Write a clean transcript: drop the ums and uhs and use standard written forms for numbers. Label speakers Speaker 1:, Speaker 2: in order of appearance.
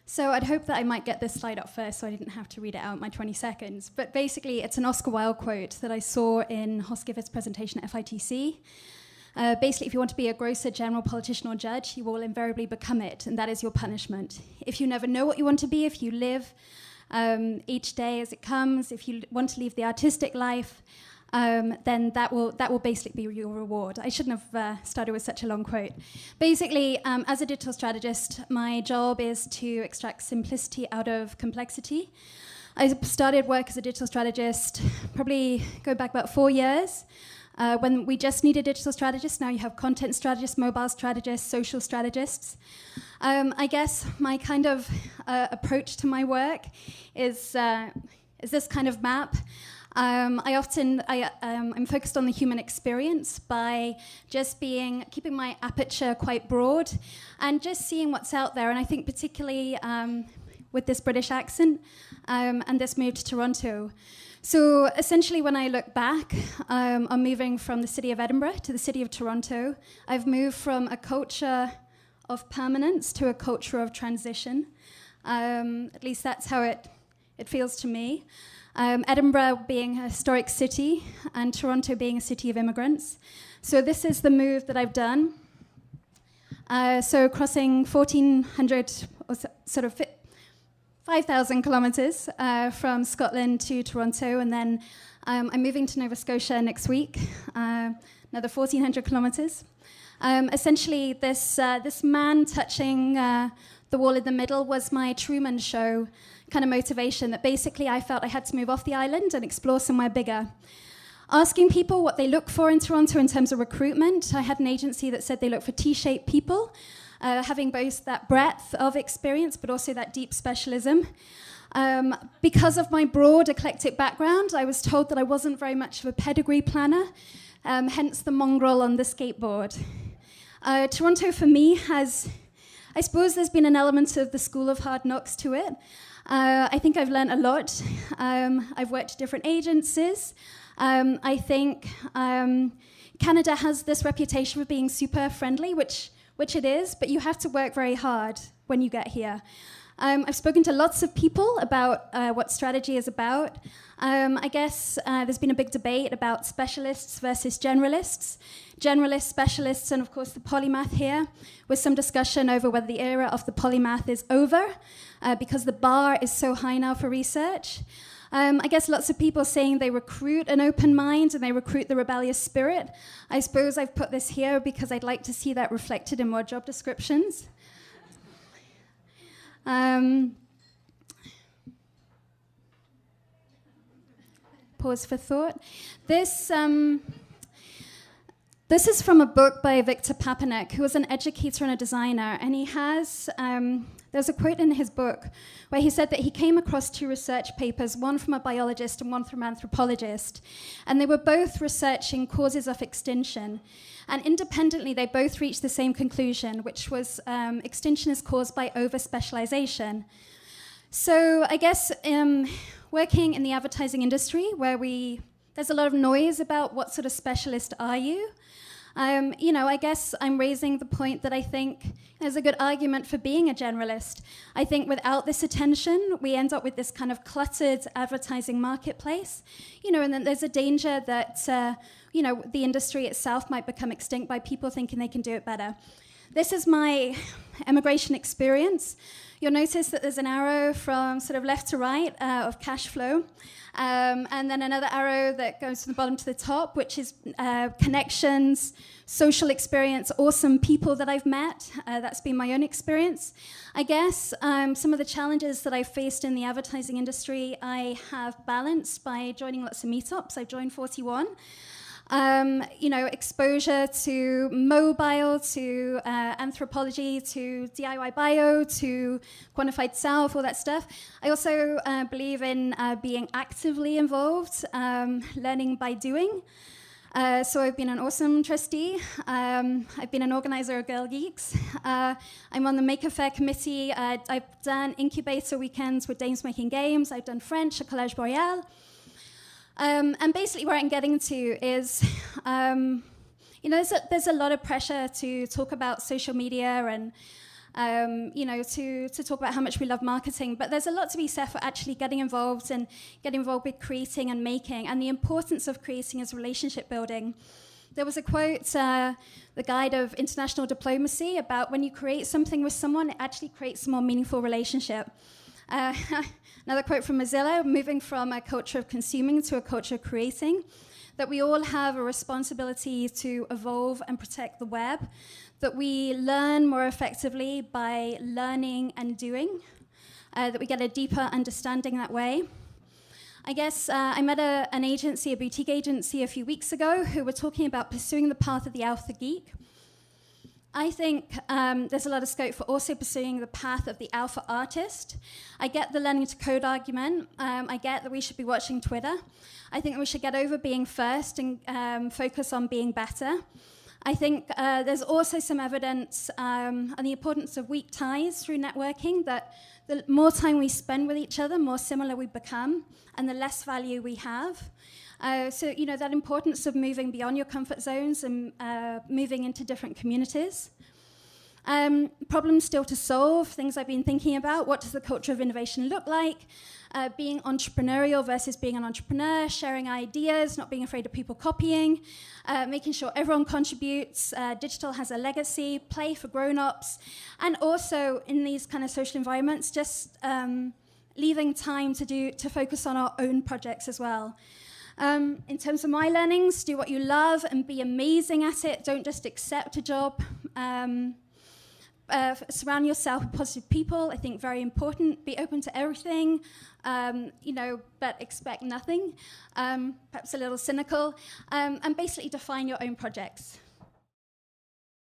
Speaker 1: So I'd hope that I might get this slide up first so I didn't have to read it out in my 20 seconds. But basically, it's an Oscar Wilde quote that I saw in Hoskivitz's presentation at FITC. Basically, if you want to be a grosser general politician or judge, you will invariably become it, and that is your punishment. If you never know what you want to be, if you live each day as it comes, if you want to live the artistic life, then that will basically be your reward. I shouldn't have started with such a long quote. Basically, as a digital strategist, my job is to extract simplicity out of complexity. I started work as a digital strategist probably go back about 4 years, when we just needed digital strategists. Now you have content strategists, mobile strategists, social strategists. I guess my kind of approach to my work is this kind of map. I'm focused on the human experience by just keeping my aperture quite broad and just seeing what's out there. And I think particularly with this British accent and this move to Toronto. So essentially when I look back, I'm moving from the city of Edinburgh to the city of Toronto. I've moved from a culture of permanence to a culture of transition. At least that's how it feels to me. Edinburgh being a historic city and Toronto being a city of immigrants. So this is the move that I've done. So crossing 1,400 or sort of 5,000 kilometers from Scotland to Toronto, and then I'm moving to Nova Scotia next week, another 1,400 kilometers. Essentially, this man touching the wall in the middle was my Truman Show kind of motivation, that basically I felt I had to move off the island and explore somewhere bigger. Asking people what they look for in Toronto in terms of recruitment, I had an agency that said they look for T-shaped people, having both that breadth of experience but also that deep specialism. Because of my broad eclectic background, I was told that I wasn't very much of a pedigree planner, hence the mongrel on the skateboard. Toronto for me I suppose there's been an element of the school of hard knocks to it. I think I've learned a lot. I've worked at different agencies. I think Canada has this reputation for being super friendly, which it is, but you have to work very hard when you get here. I've spoken to lots of people about what strategy is about. I guess there's been a big debate about specialists versus generalists. Generalists, specialists, and of course the polymath here, with some discussion over whether the era of the polymath is over, because the bar is so high now for research. I guess lots of people saying they recruit an open mind and they recruit the rebellious spirit. I suppose I've put this here because I'd like to see that reflected in more job descriptions. Pause for thought. This is from a book by Victor Papanek, who was an educator and a designer, and he has, there's a quote in his book where he said that he came across 2 research papers, one from a biologist and one from an anthropologist, and they were both researching causes of extinction. And independently, they both reached the same conclusion, which was extinction is caused by over-specialization. So I guess working in the advertising industry, where there's a lot of noise about what sort of specialist are you. I guess I'm raising the point that I think there's a good argument for being a generalist. I think without this attention, we end up with this kind of cluttered advertising marketplace, and then there's a danger that, the industry itself might become extinct by people thinking they can do it better. This is my immigration experience. You'll notice that there's an arrow from sort of left to right of cash flow, and then another arrow that goes from the bottom to the top, which is connections, social experience, awesome people that I've met. That's been my own experience. I guess some of the challenges that I've faced in the advertising industry, I have balanced by joining lots of meetups. I've joined 41. Exposure to mobile, to anthropology, to DIY bio, to quantified self, all that stuff. I also believe in being actively involved, learning by doing. So I've been an awesome trustee. I've been an organizer of Girl Geeks. I'm on the Maker Faire committee. I've done incubator weekends with Dames Making Games. I've done French at Collège Boreal. And basically where I'm getting to is, there's a lot of pressure to talk about social media and to talk about how much we love marketing. But there's a lot to be said for actually getting involved with creating and making, and the importance of creating as relationship building. There was a quote, the Guide of International Diplomacy, about when you create something with someone, it actually creates a more meaningful relationship. Another quote from Mozilla, moving from a culture of consuming to a culture of creating, that we all have a responsibility to evolve and protect the web, that we learn more effectively by learning and doing, that we get a deeper understanding that way. I guess I met an agency, a boutique agency, a few weeks ago who were talking about pursuing the path of the alpha geek. I think there's a lot of scope for also pursuing the path of the alpha artist. I get the learning to code argument. I get that we should be watching Twitter. I think that we should get over being first and focus on being better. I think there's also some evidence on the importance of weak ties through networking, that the more time we spend with each other, more similar we become, and the less value we have. That importance of moving beyond your comfort zones and moving into different communities. Problems still to solve, things I've been thinking about. What does the culture of innovation look like? Being entrepreneurial versus being an entrepreneur, sharing ideas, not being afraid of people copying, making sure everyone contributes, digital has a legacy, play for grown-ups, and also in these kind of social environments, just leaving time to focus on our own projects as well. In terms of my learnings, do what you love and be amazing at it. Don't just accept a job. Surround yourself with positive people, I think very important. Be open to everything, but expect nothing. Perhaps a little cynical. And basically define your own projects.